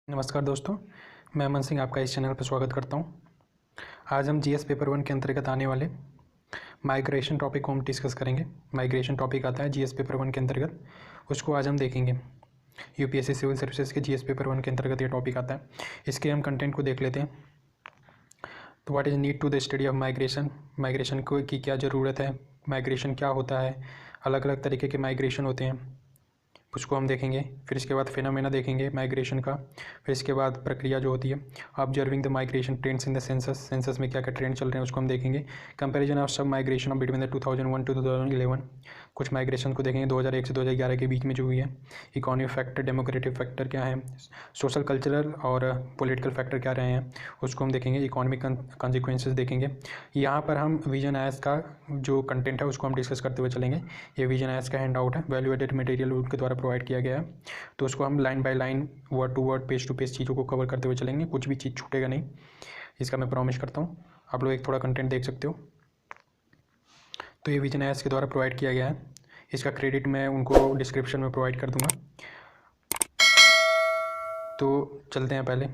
नमस्कार दोस्तों, मैं अमन सिंह आपका इस चैनल पर स्वागत करता हूं। आज हम जीएस पेपर 1 के अंतर्गत आने वाले माइग्रेशन टॉपिक को हम डिस्कस करेंगे। माइग्रेशन टॉपिक आता है जीएस पेपर 1 के अंतर्गत, उसको आज हम देखेंगे। यूपीएससी सिविल सर्विसेज के जीएस पेपर 1 के अंतर्गत ये टॉपिक आता है। इसके हम कंटेंट को देख लेते हैं। तो what is need to the study of migration, migration को की क्या ज़रूरत है, माइग्रेशन क्या होता है, अलग अलग तरीके के माइग्रेशन होते हैं, उसको हम देखेंगे। फिर इसके बाद फिनोमेना देखेंगे माइग्रेशन का। फिर इसके बाद प्रक्रिया जो होती है, observing the migration trends in the census, census में क्या क्या ट्रेंड चल रहे हैं उसको हम देखेंगे। कंपैरिजन ऑफ सब migration of between the 2001 to 2011, कुछ माइग्रेशन को देखेंगे 2001 से 2011 के बीच में जो हुई है। इकोनॉमिक फैक्टर, डेमोक्रेटिक फैक्टर क्या है, सोशल कल्चरल और पॉलिटिकल फैक्टर क्या रहे हैं उसको हम देखेंगे। इकोनॉमिक कॉन्सिक्वेंसेस देखेंगे। यहाँ पर हम विजन एस का जो कंटेंट है उसको हम डिस्कस करते हुए चलेंगे। ये विजन एस का हैंड आउट है, वैल्यू एडेड मटेरियल उनके द्वारा प्रोवाइड किया गया है। तो उसको हम line by line, word to word, page to page चीज़ों को कवर करते हुए चलेंगे। कुछ भी चीज़ छूटेगा नहीं, इसका मैं प्रॉमिस करता हूँ। आप लोग एक थोड़ा कंटेंट देख सकते हो। तो ये विजन एस के द्वारा प्रोवाइड किया गया है, इसका क्रेडिट मैं उनको डिस्क्रिप्शन में प्रोवाइड कर दूंगा। तो चलते हैं पहले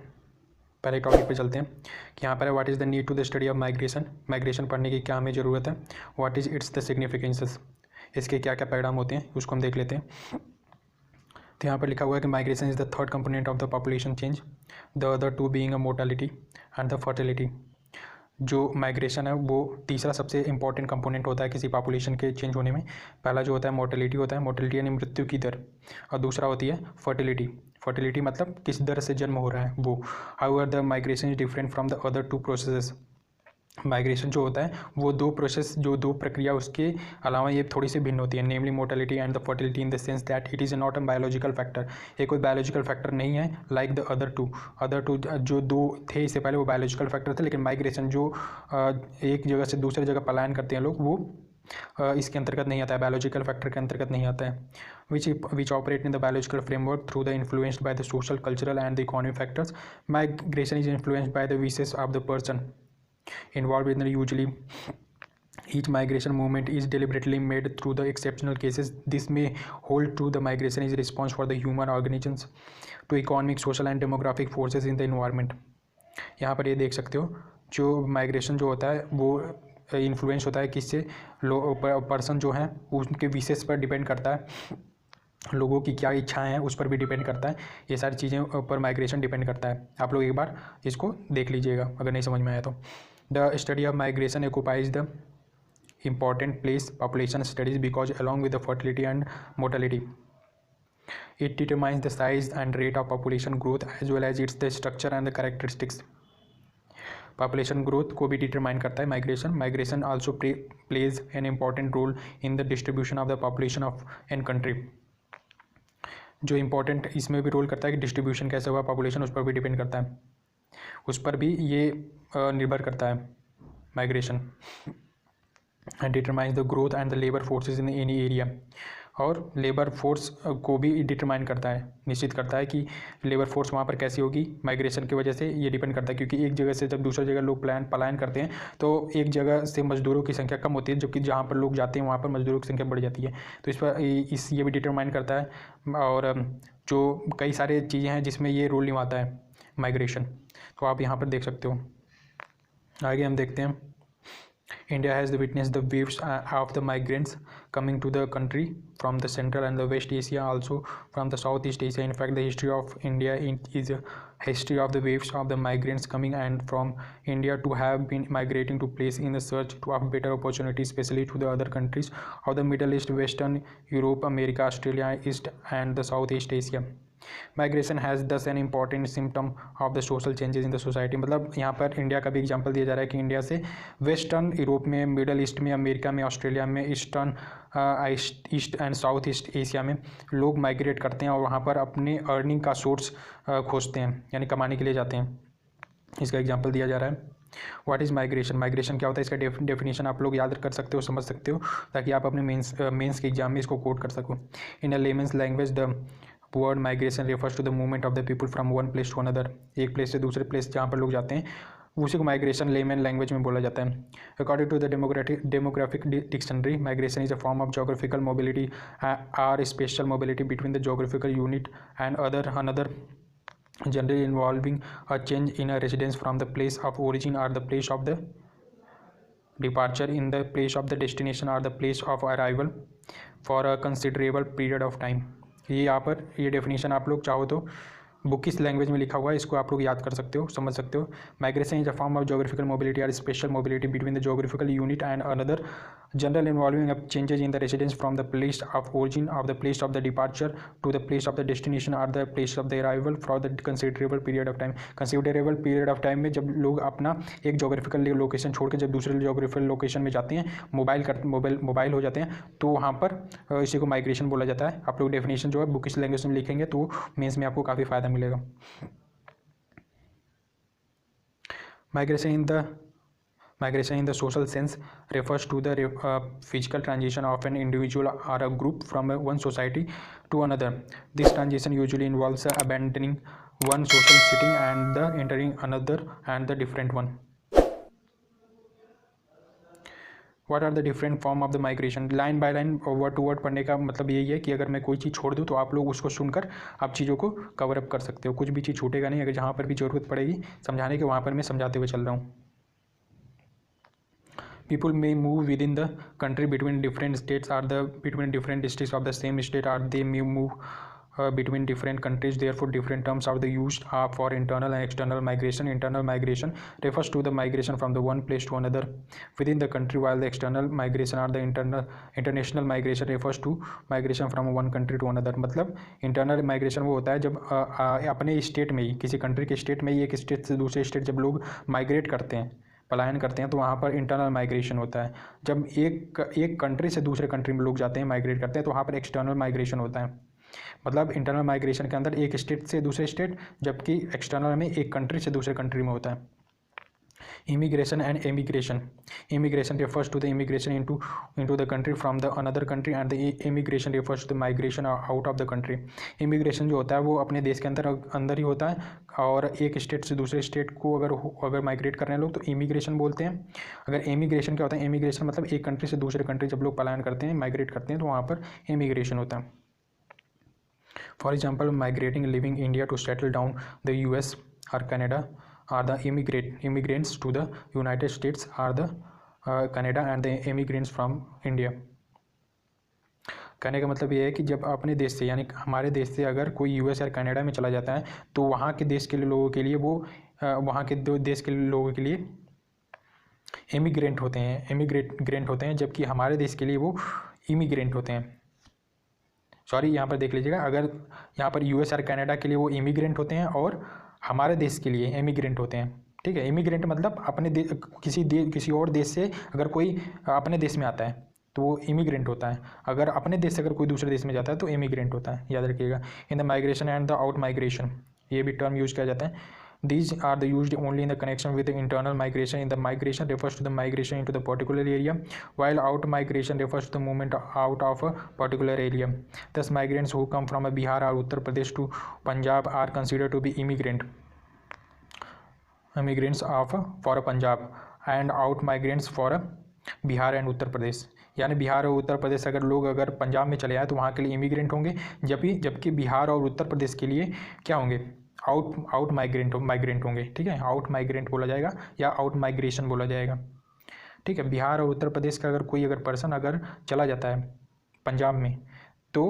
टॉपिक पे चलते हैं कि यहाँ पर है what is the need to the study of migration, migration पढ़ने की क्या हमें ज़रूरत है। What is its the significances, इसके क्या क्या परिणाम होते हैं उसको हम देख लेते हैं। तो यहाँ पर लिखा हुआ है कि migration is the third component of the population change, the other two being a mortality and the fertility. जो माइग्रेशन है वो तीसरा सबसे इंपॉर्टेंट कंपोनेंट होता है किसी पॉपुलेशन के चेंज होने में। पहला जो होता है मोर्टेलिटी होता है, मोर्टेलिटी यानी मृत्यु की दर, और दूसरा होती है फर्टिलिटी। फर्टिलिटी मतलब किस दर से जन्म हो रहा है वो। However the migration is different from the other two processes. Migration जो होता है वो दो प्रक्रिया उसके अलावा ये थोड़ी सी भिन्न होती है, namely mortality and the fertility, in the sense that it is not a biological factor. ये कोई बायोलॉजिकल फैक्टर नहीं है लाइक द अदर टू जो दो थे इससे पहले वो बायोलॉजिकल फैक्टर थे। लेकिन माइग्रेशन जो एक जगह से दूसरी जगह पलायन करते हैं लोग, वो इसके अंतर्गत नहीं आता है, बायोलॉजिकल फैक्टर के अंतर्गत नहीं आता है। Which operate in the biological framework through the influenced by the social, cultural and the economic factors. Migration is influenced by the wishes of the person involved in usually each migration movement is deliberately made through the exceptional cases. This may hold true the migration is a response for the human organisms to economic, social and demographic forces in the environment. यहाँ पर ये देख सकते हो, जो migration जो होता है वो इन्फ्लुएंस होता है किससे, पर्सन जो हैं उनके विशेष पर डिपेंड करता है, लोगों की क्या इच्छाएं हैं उस पर भी डिपेंड करता है। ये सारी चीज़ें पर माइग्रेशन डिपेंड करता है। आप लोग एक बार इसको देख लीजिएगा अगर नहीं समझ में आया तो। The study of migration occupies the important place population studies because along with the fertility and mortality it determines the size and rate of population growth as well as its the structure and the characteristics. Population growth को भी determine करता है migration also plays an important role in the distribution of the population of an country. जो important इसमें भी role करता है कि डिस्ट्रीब्यूशन कैसे हुआ पॉपुलेशन, उस पर भी डिपेंड करता है, उस पर भी ये निर्भर करता है migration. Determines the growth and the labour forces in any area, और लेबर फोर्स को भी डिटरमाइन करता है, निश्चित करता है कि लेबर फोर्स वहाँ पर कैसी होगी। माइग्रेशन की वजह से ये डिपेंड करता है, क्योंकि एक जगह से जब दूसरी जगह लोग पलायन करते हैं तो एक जगह से मजदूरों की संख्या कम होती है, जबकि जहाँ पर लोग जाते हैं वहाँ पर मजदूरों की संख्या बढ़ जाती है। तो इस पर ये भी डिटरमाइन करता है। और जो कई सारे चीज़ें हैं जिसमें ये रोल निभाता है माइग्रेशन, तो आप यहाँ पर देख सकते हो। आगे हम देखते हैं। India has witnessed the waves of the migrants coming to the country from the Central and the West Asia, also from the Southeast Asia. In fact, the history of India is a history of the waves of the migrants coming and from India to have been migrating to place in the search of better opportunities, especially to the other countries of the Middle East, Western Europe, America, Australia, East and the Southeast Asia. Migration has thus an important symptom of the social changes in the society. मतलब यहाँ पर India का भी example दिया जा रहा है कि इंडिया से वेस्टर्न यूरोप में, मिडल ईस्ट में, अमेरिका में, ऑस्ट्रेलिया में, east and south east Asia में लोग माइग्रेट करते हैं और वहाँ पर अपने अर्निंग का सोर्स खोजते हैं, यानी कमाने के लिए जाते हैं। इसका एग्जाम्पल दिया जा रहा है। व्हाट इज़ माइग्रेशन, माइग्रेशन क्या होता है, इसका डेफिनेशन आप लोग याद कर सकते हो, समझ सकते हो, ताकि आप अपने मेंस के एग्जाम में इसको कोट कर सको। In a layman's language the word migration refers to the movement of the people from one place to another. एक प्लेस से दूसरे प्लेस जहाँ पर लोग जाते हैं उसी को माइग्रेशन लेमन लैंग्वेज में बोला जाता है। According to the demographic dictionary, migration is a form of geographical mobility or spatial mobility between the geographical unit and another generally involving a change in a residence from the place of origin or the place of the departure in the place of the destination or the place of arrival for a considerable period of time। ये यहाँ पर ये definition आप लोग चाहो तो book किस language में लिखा हुआ है, इसको आप लोग याद कर सकते हो, समझ सकते हो। Migration is a form of geographical mobility और spatial mobility between the geographical unit and another, general involving a changes in the residence from the place of origin of the place of the departure to the place of the destination और the place of the arrival for the considerable period of time. Considerable period of time में जब लोग अपना एक geographical location छोड़ के जब दूसरे जोग्राफिकल लोकेशन में जाते हैं, मोबाइल हो जाते हैं, तो वहाँ पर इसी को माइग्रेशन बोला जाता है। आप लोग डेफिनेशन जो है बुक किस लैंग्वेज में लिखेंगे तो मेंस में आपको काफ़ी फायदा मिलेगा। Migration in the social sense refers to the physical transition of an individual or a group from one society to another. This transition usually involves abandoning one social setting and the entering another and the different one. What are the different form of the migration? Line by line word to word पढ़ने का मतलब यही है कि अगर मैं कोई चीज़ छोड़ दूँ तो आप लोग उसको सुनकर आप चीज़ों को कवर अप कर सकते हो, कुछ भी चीज़ छूटेगा नहीं। अगर जहाँ पर भी ज़रूरत पड़ेगी समझाने के वहाँ पर मैं समझाते हुए चल रहा हूँ। People may move within the country between different states or between different districts of the same state, or they may move between different countries. Therefore, different terms are used for internal and external migration. Internal migration refers to the migration from the one place to another within the country, while the external migration or the international migration refers to migration from one country to another. मतलब internal migration वो होता है जब अपने state में ही, किसी country के state में ही एक स्टेट से दूसरे स्टेट जब लोग माइग्रेट करते हैं, पलायन करते हैं, तो वहाँ पर इंटरनल माइग्रेशन होता है। जब एक कंट्री से दूसरे कंट्री में लोग जाते हैं, माइग्रेट करते हैं, तो वहाँ पर एक्सटर्नल माइग्रेशन होता है। मतलब इंटरनल माइग्रेशन के अंदर एक स्टेट से दूसरे स्टेट, जबकि एक्सटर्नल में एक कंट्री से दूसरे कंट्री में होता है। Immigration and emigration. Immigration refers to the immigration into the country from the another country, and the emigration refers to the migration out of the country. Immigration जो होता है वो अपने देश के अंदर ही होता है, और एक स्टेट से दूसरे स्टेट को अगर माइग्रेट कर रहे हैं लोग तो इमिग्रेशन बोलते हैं। अगर एमिग्रेशन क्या होता है, एमिग्रेशन मतलब एक कंट्री से दूसरे कंट्री जब लोग पलायन करते हैं, माइग्रेट करते हैं, तो वहाँ पर एमिग्रेशन होता है। For example, migrating living India to settle down the US और Canada are the immigrants to the United States are the Canada and the immigrants from India। कहने का मतलब ये है कि जब अपने देश से, यानी हमारे देश से अगर कोई US या कनाडा में चला जाता है, तो वहाँ के देश के लोगों के लिए वो वहाँ के देश के लोगों के लिए इमिग्रेंट होते हैं, जबकि हमारे देश के लिए वो इमिग्रेंट होते हैं। सॉरी, यहाँ पर देख लीजिएगा, अगर यहाँ पर US और कनाडा के लिए वो इमिग्रेंट होते हैं और हमारे देश के लिए इमिग्रेंट होते हैं। ठीक है, इमिग्रेंट मतलब अपने किसी और देश से अगर कोई अपने देश में आता है तो वो इमिग्रेंट होता है। अगर अपने देश से अगर कोई दूसरे देश में जाता है तो इमिग्रेंट होता है, याद रखिएगा। In the migration and the out migration, ये भी टर्म यूज किया जाता है। These are used only in the connection with the internal migration. In the migration refers to the migration into the particular area, while out migration refers to the movement out of a particular area. Thus, migrants who come from Bihar or Uttar Pradesh to Punjab are considered to be immigrants for Punjab, and out migrants for Bihar and Uttar Pradesh. यानी बिहार और उत्तर प्रदेश अगर पंजाब में चले आए तो वहाँ के लिए इमिग्रेंट होंगे, जबकि बिहार और उत्तर प्रदेश के लिए क्या होंगे, आउट माइग्रेंट होंगे। ठीक है, आउट माइग्रेंट बोला जाएगा या आउट माइग्रेशन बोला जाएगा। ठीक है, बिहार और उत्तर प्रदेश का अगर पर्सन अगर चला जाता है पंजाब में, तो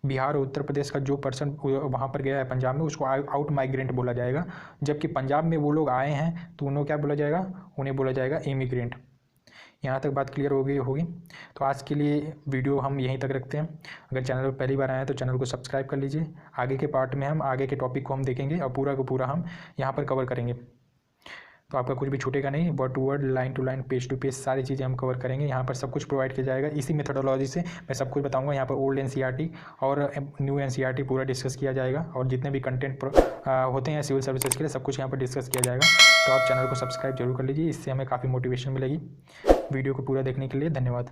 बिहार और उत्तर प्रदेश का जो पर्सन वहाँ पर गया है पंजाब में, उसको आउट माइग्रेंट बोला जाएगा। जबकि पंजाब में वो लोग आए हैं तो उन्हें क्या बोला जाएगा, उन्हें बोला जाएगा इमिग्रेंट। यहाँ तक बात क्लियर होगी। तो आज के लिए वीडियो हम यहीं तक रखते हैं। अगर चैनल पर पहली बार आए हैं तो चैनल को सब्सक्राइब कर लीजिए। आगे के पार्ट में हम आगे के टॉपिक को हम देखेंगे और पूरा का पूरा हम यहाँ पर कवर करेंगे, तो आपका कुछ भी छूटेगा नहीं। Word to word, line to line, page to page सारी चीज़ें हम कवर करेंगे। यहाँ पर सब कुछ प्रोवाइड किया जाएगा। इसी मेथोडोलॉजी से मैं सब कुछ बताऊँगा। यहाँ पर ओल्ड NCERT और न्यू NCERT पूरा डिस्कस किया जाएगा, और जितने भी कंटेंट होते हैं सिविल सर्विसेज के लिए सब कुछ यहाँ पर डिस्कस किया जाएगा। तो आप चैनल को सब्सक्राइब जरूर कर लीजिए, इससे हमें काफ़ी मोटिवेशन मिलेगी। वीडियो को पूरा देखने के लिए धन्यवाद।